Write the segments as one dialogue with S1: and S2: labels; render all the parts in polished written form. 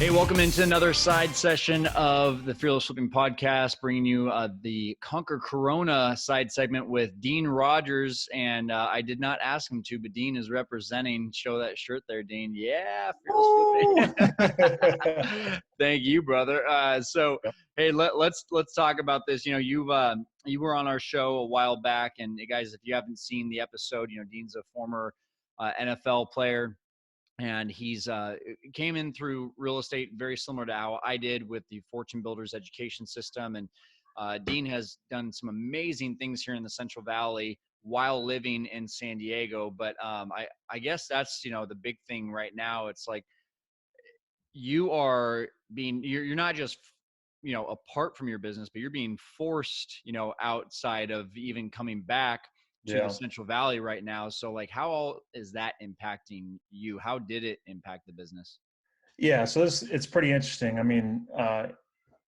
S1: Hey, welcome into another side session of the Fearless Flipping Podcast, bringing you the Conquer Corona side segment with Dean Rogers. And I did not ask him to, but Dean is representing. Show that shirt there, Dean. Yeah, Fearless Flipping. Thank you, brother. Hey, let's talk about this. You know, you were on our show a while back, and guys, if you haven't seen the episode, you know, Dean's a former NFL player. And he's came in through real estate very similar to how I did with the Fortune Builders education system. And Dean has done some amazing things here in the Central Valley while living in San Diego. But I guess that's, you know, the big thing right now. It's like you're not just, you know, apart from your business, but you're being forced, you know, outside of even coming back to the Central Valley right now. So like, how is that impacting you? How did it impact the business?
S2: Yeah, so it's pretty interesting. I mean,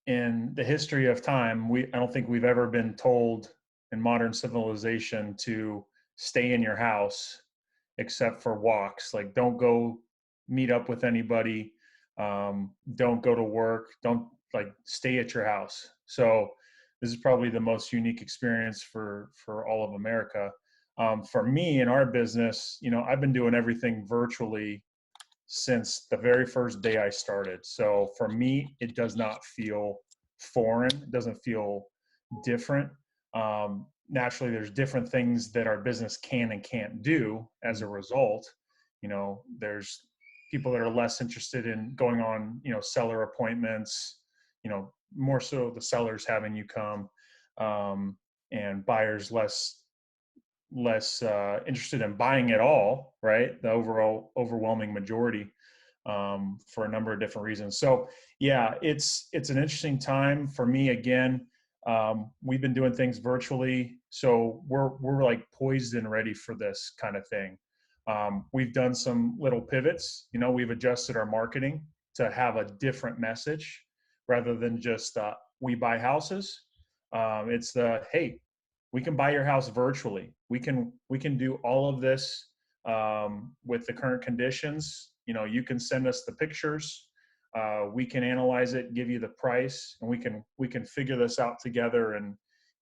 S2: in the history of time, I don't think we've ever been told in modern civilization to stay in your house except for walks. Like, don't go meet up with anybody. Don't go to work. Don't stay at your house. So this is probably the most unique experience for all of America. For me in our business, you know, I've been doing everything virtually since the very first day I started. So for me, it does not feel foreign. It doesn't feel different. Naturally, there's different things that our business can and can't do as a result. You know, there's people that are less interested in going on, you know, seller appointments, you know, more so the sellers having you come, and buyers less interested in buying at all, right? The overwhelming majority, for a number of different reasons. So yeah, it's an interesting time for me. Again, we've been doing things virtually, so we're like poised and ready for this kind of thing. We've done some little pivots. You know, we've adjusted our marketing to have a different message rather than just we buy houses. It's hey, we can buy your house virtually. We can do all of this with the current conditions. You know, you can send us the pictures. We can analyze it, give you the price, and we can figure this out together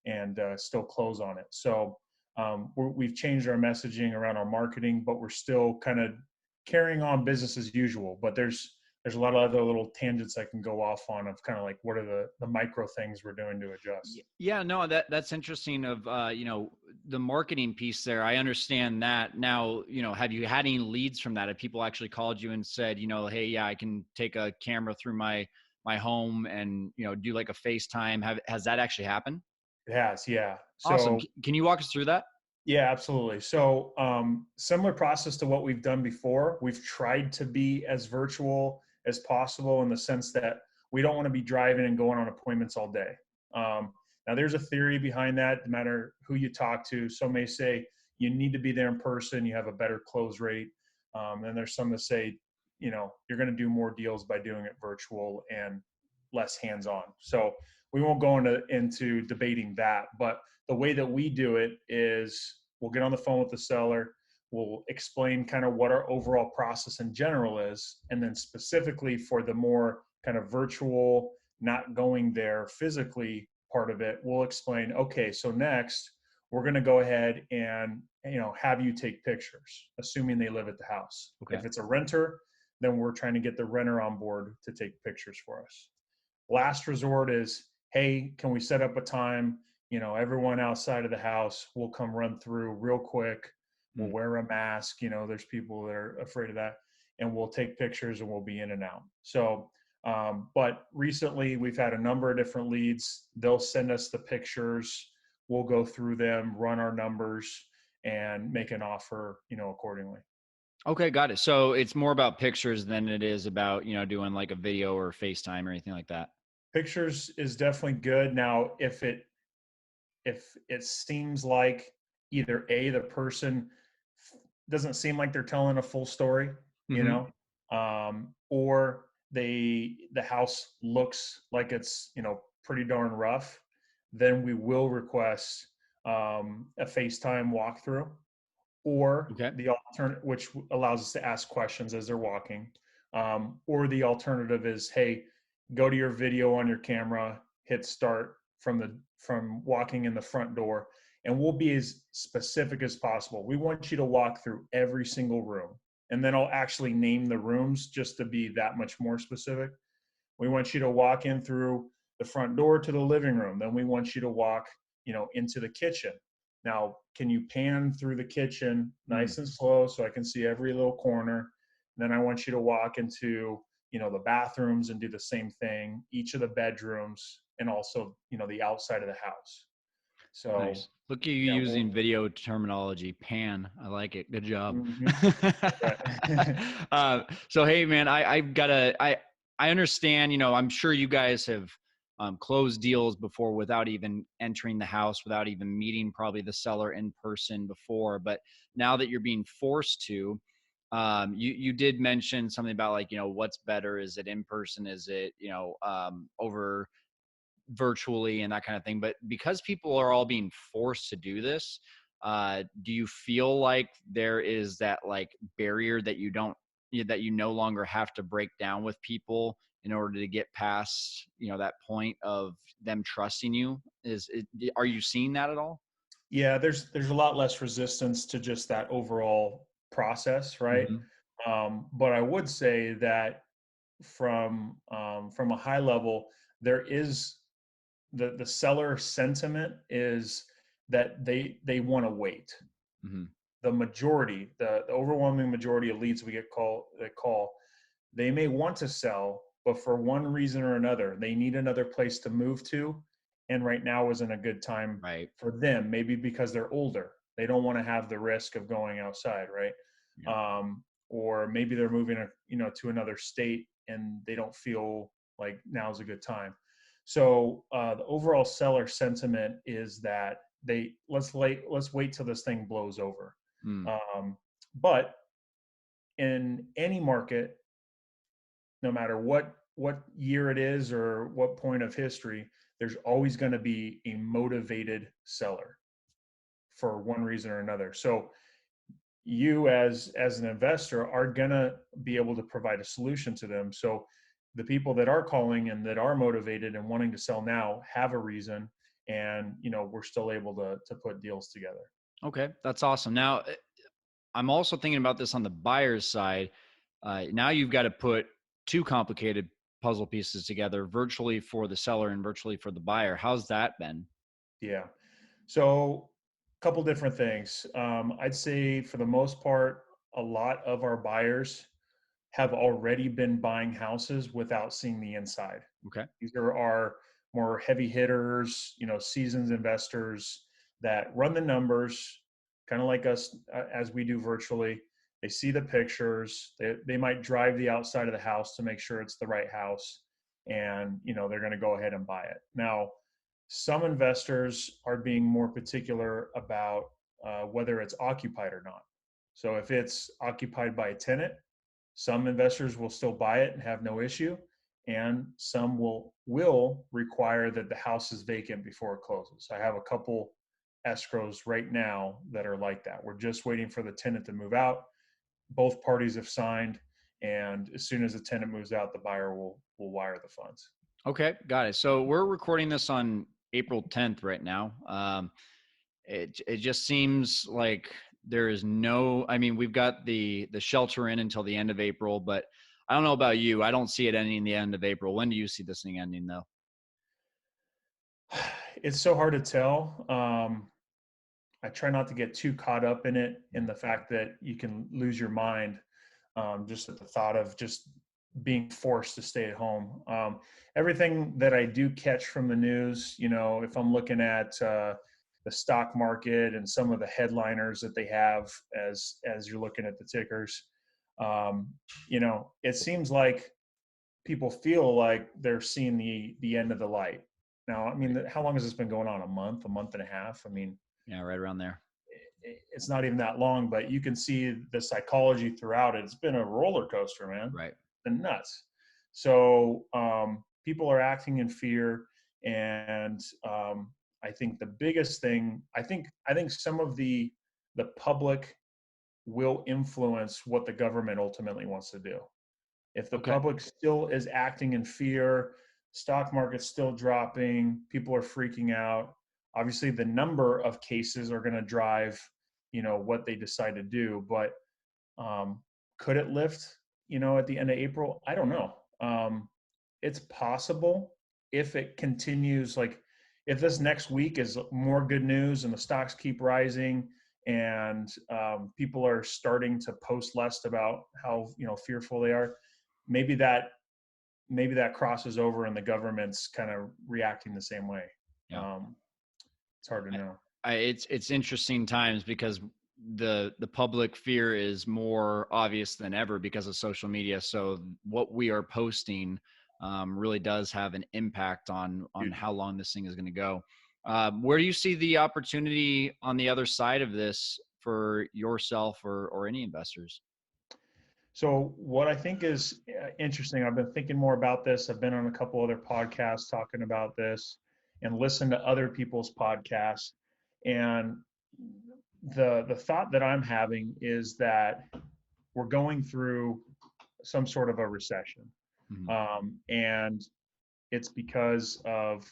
S2: and still close on it. So we've changed our messaging around our marketing, but we're still kind of carrying on business as usual. But there's a lot of other little tangents I can go off on of kind of like what are the micro things we're doing to adjust.
S1: Yeah, no, that's interesting of, you know, the marketing piece there. I understand that. Now, you know, have you had any leads from that? Have people actually called you and said, you know, hey, yeah, I can take a camera through my home and, you know, do like a FaceTime? Has that actually happened?
S2: It has, yeah.
S1: Awesome.
S2: So
S1: Can you walk us through that?
S2: yeah, absolutely. So similar process to what we've done before. We've tried to be as virtual as possible in the sense that we don't want to be driving and going on appointments all day. Now, there's a theory behind that, no matter who you talk to. Some may say you need to be there in person, you have a better close rate. And there's some that say, you know, you're going to do more deals by doing it virtual and less hands-on. So we won't go into debating that, but the way that we do it is we'll get on the phone with the seller, we'll explain kind of what our overall process in general is, and then specifically for the more kind of virtual, not going there physically part of it, we'll explain, okay, so next we're going to go ahead and, you know, have you take pictures, assuming they live at the house.
S1: Okay.
S2: If it's a renter, then we're trying to get the renter on board to take pictures for us. Last resort is, hey, can we set up a time? You know, everyone outside of the house will come run through real quick. We'll wear a mask. You know, there's people that are afraid of that, and we'll take pictures and we'll be in and out. So, but recently we've had a number of different leads. They'll send us the pictures. We'll go through them, run our numbers, and make an offer, you know, accordingly.
S1: Okay, got it. So it's more about pictures than it is about, you know, doing like a video or FaceTime or anything like that.
S2: Pictures is definitely good. Now, if it seems like either the person doesn't seem like they're telling a full story, you
S1: Mm-hmm.
S2: know, or the house looks like it's, you know, pretty darn rough, then we will request a FaceTime walkthrough, or
S1: Okay.
S2: the alternate, which allows us to ask questions as they're walking. Or the alternative is, hey, go to your video on your camera, hit start from walking in the front door, and we'll be as specific as possible. We want you to walk through every single room, and then I'll actually name the rooms just to be that much more specific. We want you to walk in through the front door to the living room. Then we want you to walk, into the kitchen. Now, can you pan through the kitchen nice and slow so I can see every little corner? Then I want you to walk into, the bathrooms and do the same thing, each of the bedrooms, and also, the outside of the house. So,
S1: Nice. Look at you
S2: yeah,
S1: using video terminology. Pan. I like it. Good job.
S2: mhm, right.
S1: So hey, man, I understand. I'm sure you guys have closed deals before without even entering the house, without even meeting probably the seller in person before. But now that you're being forced to, you did mention something about like what's better? Is it in person? Is it over virtually and that kind of thing? But because people are all being forced to do this, do you feel like there is that like barrier that you don't that you no longer have to break down with people in order to get past that point of them trusting you? Are you seeing that at all?
S2: Yeah, there's a lot less resistance to just that overall process, right?
S1: Hmm.
S2: But I would say that from a high level, there is the seller sentiment is that they want to wait.
S1: Hmm.
S2: The majority, the overwhelming majority of leads we get call, they may want to sell, but for one reason or another, they need another place to move to. And right now isn't a good time
S1: Right.
S2: for them, maybe because they're older. They don't want to have the risk of going outside, right?
S1: Yeah.
S2: Or maybe they're moving, to another state and they don't feel like now's a good time. So the overall seller sentiment is that let's wait till this thing blows over.
S1: Mm.
S2: But in any market, no matter what year it is or what point of history, there's always going to be a motivated seller for one reason or another. So you as an investor are going to be able to provide a solution to them. So the people that are calling and that are motivated and wanting to sell now have a reason, and we're still able to put deals together.
S1: Okay, that's awesome. Now I'm also thinking about this on the buyer's side. Now you've got to put two complicated puzzle pieces together, virtually for the seller and virtually for the buyer. How's that been?
S2: Yeah. So a couple different things. I'd say for the most part, a lot of our buyers have already been buying houses without seeing the inside.
S1: Okay.
S2: These are our more heavy hitters, seasoned investors that run the numbers, kind of like us as we do virtually. They see the pictures. They might drive the outside of the house to make sure it's the right house, and they're going to go ahead and buy it. Now, some investors are being more particular about whether it's occupied or not. So if it's occupied by a tenant, some investors will still buy it and have no issue, and some will require that the house is vacant before it closes. I have a couple escrows right now that are like that. We're just waiting for the tenant to move out. Both parties have signed, and as soon as the tenant moves out, the buyer will wire the funds.
S1: Okay, got it. So we're recording this on April 10th right now. It just seems like there is no. I mean, we've got the shelter in until the end of April, but I don't know about you. I don't see it ending the end of April. When do you see this thing ending, though?
S2: It's so hard to tell. I try not to get too caught up in it, in the fact that you can lose your mind just at the thought of just being forced to stay at home. Everything that I do catch from the news, if I'm looking at the stock market and some of the headliners that they have as you're looking at the tickers, um, it seems like people feel like they're seeing the end of the light. Now, I mean,
S1: Right.
S2: how long has this been going on? A month and a half? I mean,
S1: Yeah, right around there.
S2: it's not even that long, but you can see the psychology throughout it. It's been a roller coaster, man.
S1: Right.
S2: It's been nuts. So people are acting in fear, and I think the biggest thing, I think some of the public will influence what the government ultimately wants to do. If the
S1: Okay.
S2: public still is acting in fear, stock market's still dropping, people are freaking out. Obviously, the number of cases are going to drive, what they decide to do. But could it lift, at the end of April? I don't know. It's possible if it continues, like if this next week is more good news and the stocks keep rising and people are starting to post less about how fearful they are, maybe that crosses over and the government's kind of reacting the same way.
S1: Yeah.
S2: It's hard to know.
S1: It's interesting times because the public fear is more obvious than ever because of social media. So what we are posting really does have an impact on how long this thing is going to go. Where do you see the opportunity on the other side of this for yourself or any investors?
S2: So what I think is interesting, I've been thinking more about this. I've been on a couple other podcasts talking about this and listened to other people's podcasts. And the thought that I'm having is that we're going through some sort of a recession. And it's because of,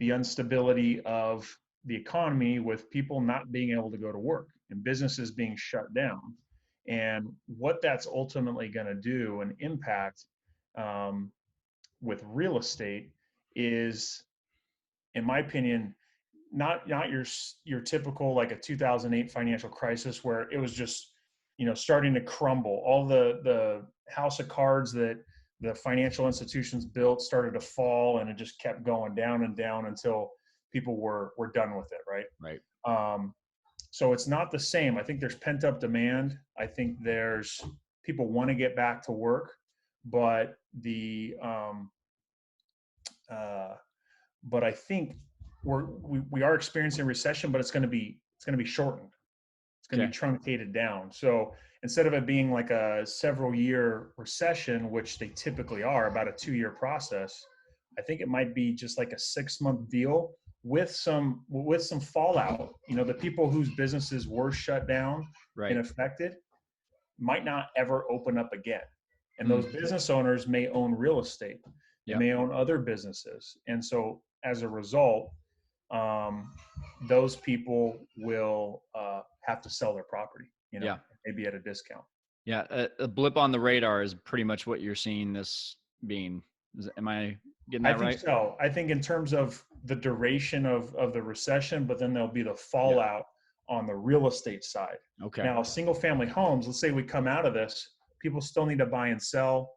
S2: the instability of the economy with people not being able to go to work and businesses being shut down. And what that's ultimately going to do and impact with real estate is, in my opinion, not your typical like a 2008 financial crisis where it was just starting to crumble. All the house of cards that the financial institutions built started to fall, and it just kept going down and down until people were done with it, right?
S1: Right.
S2: So it's not the same. I think there's pent up demand. I think there's people want to get back to work, but but I think we are experiencing recession, but it's going to be shortened. It's going to be truncated down. So instead of it being like a several year recession, which they typically are, about a 2-year process, I think it might be just like a 6-month deal with some fallout. The people whose businesses were shut down and affected might not ever open up again. And those business owners may own real estate. They may own other businesses. And so as a result, those people will have to sell their property, maybe at a discount.
S1: Yeah. A blip on the radar is pretty much what you're seeing this being. Am I getting that right?
S2: I think so. I think in terms of the duration of the recession, but then there'll be the fallout on the real estate side.
S1: Okay.
S2: Now, single family homes, let's say we come out of this, people still need to buy and sell.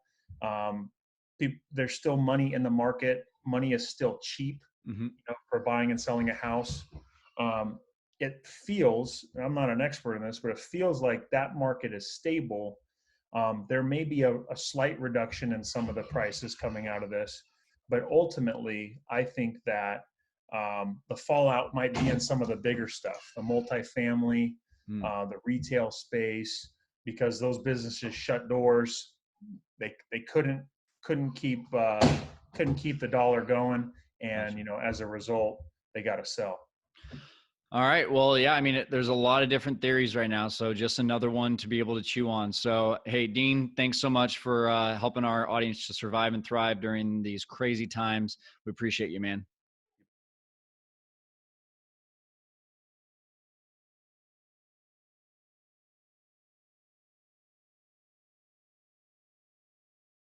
S2: There's still money in the market. Money is still cheap for buying and selling a house. It feels, I'm not an expert in this, but it feels like that market is stable. There may be a slight reduction in some of the prices coming out of this, but ultimately, I think that the fallout might be in some of the bigger stuff, the multifamily, the retail space, because those businesses shut doors. They couldn't keep the dollar going, and as a result, they got to sell.
S1: All right. Well, yeah, I mean, there's a lot of different theories right now. So just another one to be able to chew on. So, hey, Dean, thanks so much for helping our audience to survive and thrive during these crazy times. We appreciate you, man.